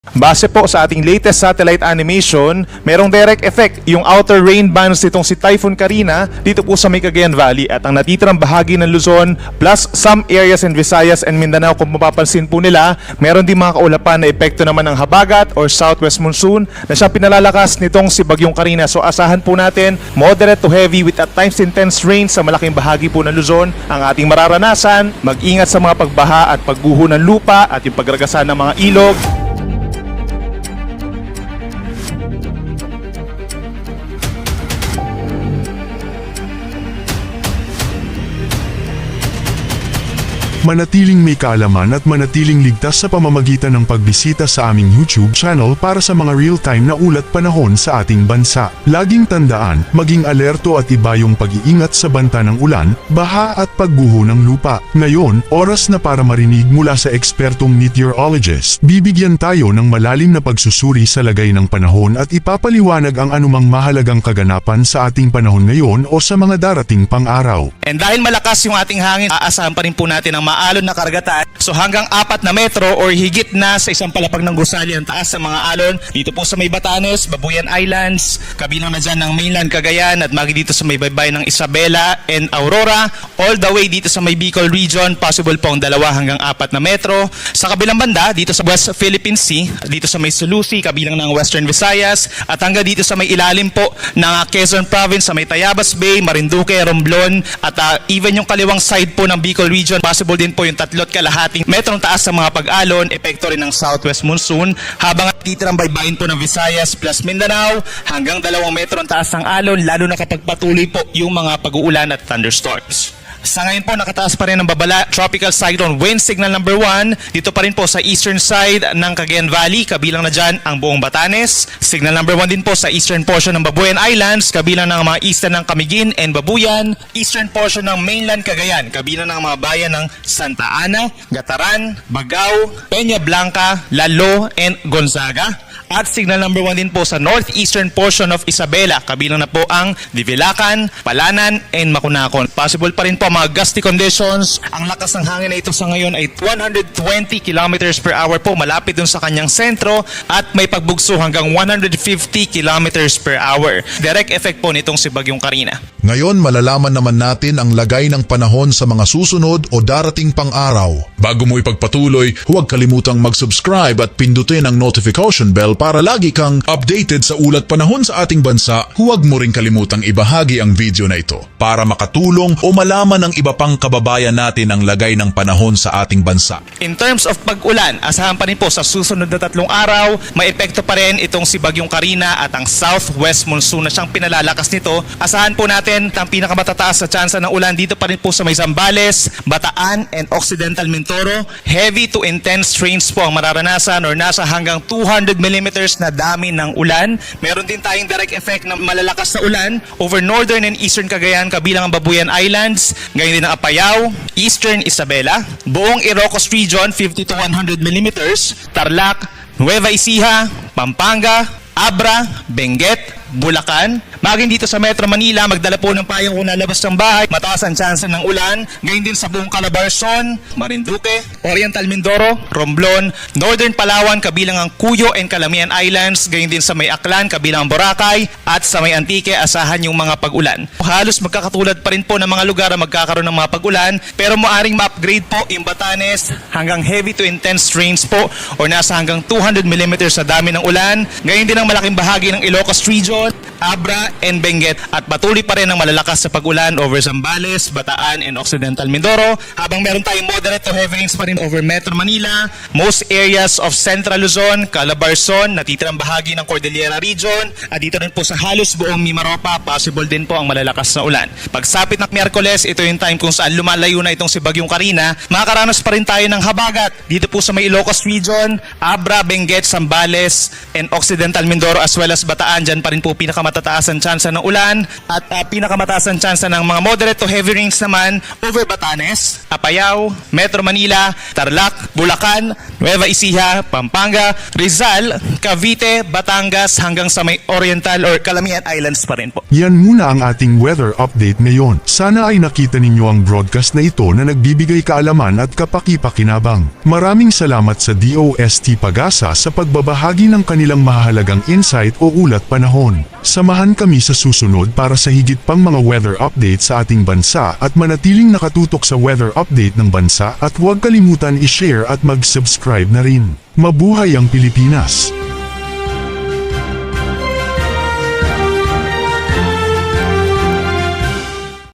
Base po sa ating latest satellite animation, merong direct effect yung outer rain bands nitong si Typhoon Carina dito po sa may Cagayan Valley at ang natitirang bahagi ng Luzon plus some areas in Visayas and Mindanao. Kung mapapansin po nila, meron din mga kaulapan na epekto naman ng habagat or southwest monsoon na siyang pinalalakas nitong si Bagyong Carina. So asahan po natin moderate to heavy with at times intense rain sa malaking bahagi po ng Luzon ang ating mararanasan. Mag-ingat sa mga pagbaha at pagguho ng lupa at yung pagragasan ng mga ilog. Manatiling may kaalaman at manatiling ligtas sa pamamagitan ng pagbisita sa aming YouTube channel para sa mga real-time na ulat panahon sa ating bansa. Laging tandaan, maging alerto at iba yung pag-iingat sa banta ng ulan, baha at pagguho ng lupa. Ngayon, oras na para marinig mula sa ekspertong meteorologist. Bibigyan tayo ng malalim na pagsusuri sa lagay ng panahon at ipapaliwanag ang anumang mahalagang kaganapan sa ating panahon ngayon o sa mga darating pang araw. And dahil malakas yung ating hangin, aasahan pa rin po natin ang maalon na karagatan. So hanggang 4 na metro or higit na sa isang palapag ng gusali ang taas ng mga alon. Dito po sa may Batanes, Babuyan Islands, kabilang na dyan ng mainland Cagayan at magi dito sa may baybay ng Isabela and Aurora. All the way dito sa may Bicol region, possible po ang 2 hanggang 4 na metro. Sa kabilang banda, dito sa West Philippine Sea, dito sa may Sulusi, kabilang ng Western Visayas, at hanggang dito sa may ilalim po ng Quezon Province, sa may Tayabas Bay, Marinduque, Romblon, at even yung kaliwang side po ng Bicol region, possible din po yung 3.5 metrong taas sa mga pag-alon, epekto rin ng southwest monsoon, habang titirang baybayin po ng Visayas plus Mindanao, hanggang 2 metrong taas ng alon, lalo na kapag patuloy po yung mga pag-uulan at thunderstorms. Sa ngayon po, nakataas pa rin ang babala tropical cyclone wind signal number 1. Dito pa rin po sa eastern side ng Cagayan Valley, kabilang na dyan ang buong Batanes. Signal number 1 din po sa eastern portion ng Babuyan Islands, kabilang ng mga eastern ng Camiguin and Babuyan. Eastern portion ng mainland Cagayan, kabilang ng mga bayan ng Santa Ana, Gataran, Bagao, Peña Blanca, Lalo, and Gonzaga. At signal number 1 din po sa northeastern portion of Isabela, kabilang na po ang Divilacan, Palanan, and Macunacon. Possible pa rin po mga gusty conditions. Ang lakas ng hangin na ito sa ngayon ay 120 kilometers per hour po, malapit dun sa kanyang sentro, at may pagbugso hanggang 150 kilometers per hour. Direct effect po nitong si Bagyong Carina. Ngayon malalaman naman natin ang lagay ng panahon sa mga susunod o darating pang araw. Bago mo ipagpatuloy, huwag kalimutang mag-subscribe at pindutin ang notification bell para lagi kang updated sa ulat panahon sa ating bansa. Huwag mo rin kalimutang ibahagi ang video na ito para makatulong o malaman ng iba pang kababayan natin ang lagay ng panahon sa ating bansa. In terms of pag-ulan, asahan pa rin po sa susunod na 3 araw, may epekto pa rin itong si Bagyong Carina at ang southwest monsoon na siyang pinalalakas nito. Asahan po natin ang pinakamatataas sa tsansa ng ulan dito pa rin po sa may Zambales, Bataan, and Occidental Mindoro. Heavy to intense rains po ang mararanasan or nasa hanggang 200 mm na dami ng ulan. Meron din tayong direct effect ng malalakas na ulan over northern and eastern Cagayan, kabilang ang Babuyan Islands, gayon din ang Apayao, eastern Isabela, buong Ilocos region 50 to 100 mm, Tarlac, Nueva Ecija, Pampanga, Abra, Benguet, Bulacan. Maging dito sa Metro Manila, magdala po ng payong kung nalabas ng bahay. Mataas ang chance ng ulan. Ngayon din sa buong Calabarzon, Marinduque, Oriental Mindoro, Romblon, Northern Palawan, kabilang ang Cuyo and Calamian Islands. Ngayon din sa may Aklan, kabilang ang Boracay, at sa may Antique, asahan yung mga pag-ulan. Halos magkakatulad pa rin po ng mga lugar na magkakaroon ng mga pag-ulan, pero maaring ma-upgrade po yung Batanes hanggang heavy to intense rains po or nasa hanggang 200 mm sa dami ng ulan. Ngayon din ang malaking bahagi ng Ilocos region, Abra, and Benguet, at patuloy pa rin ang malalakas sa pag-ulan over Zambales, Bataan, and Occidental Mindoro, habang meron tayong moderate to heavy rains pa rin over Metro Manila, most areas of Central Luzon, Calabarzon, natitirang bahagi ng Cordillera region, at dito rin po sa halos buong Mimaropa, possible din po ang malalakas na ulan. Pagsapit ng Miyerkules, ito yung time kung saan lumalayo na itong si Bagyong Carina, makakaranas pa rin tayo ng habagat dito po sa may Ilocos region, Abra, Benguet, Zambales, and Occidental Mindoro, as well as Bataan. Dyan pa rin po pinakamataas ang tsansa ng ulan at pinakamataas ang tsansa ng mga moderate to heavy rains naman over Batanes, Apayao, Metro Manila, Tarlac, Bulacan, Nueva Ecija, Pampanga, Rizal, Cavite, Batangas hanggang sa may Oriental or Calamian Islands pa rin po. Yan muna ang ating weather update ngayon. Sana ay nakita ninyo ang broadcast na ito na nagbibigay kaalaman at kapaki-pakinabang. Maraming salamat sa DOST Pag-asa sa pagbabahagi ng kanilang mahalagang insight o ulat panahon. Samahan kami sa susunod para sa higit pang mga weather update sa ating bansa at manatiling nakatutok sa weather update ng bansa at huwag kalimutan i-share at mag-subscribe na rin. Mabuhay ang Pilipinas!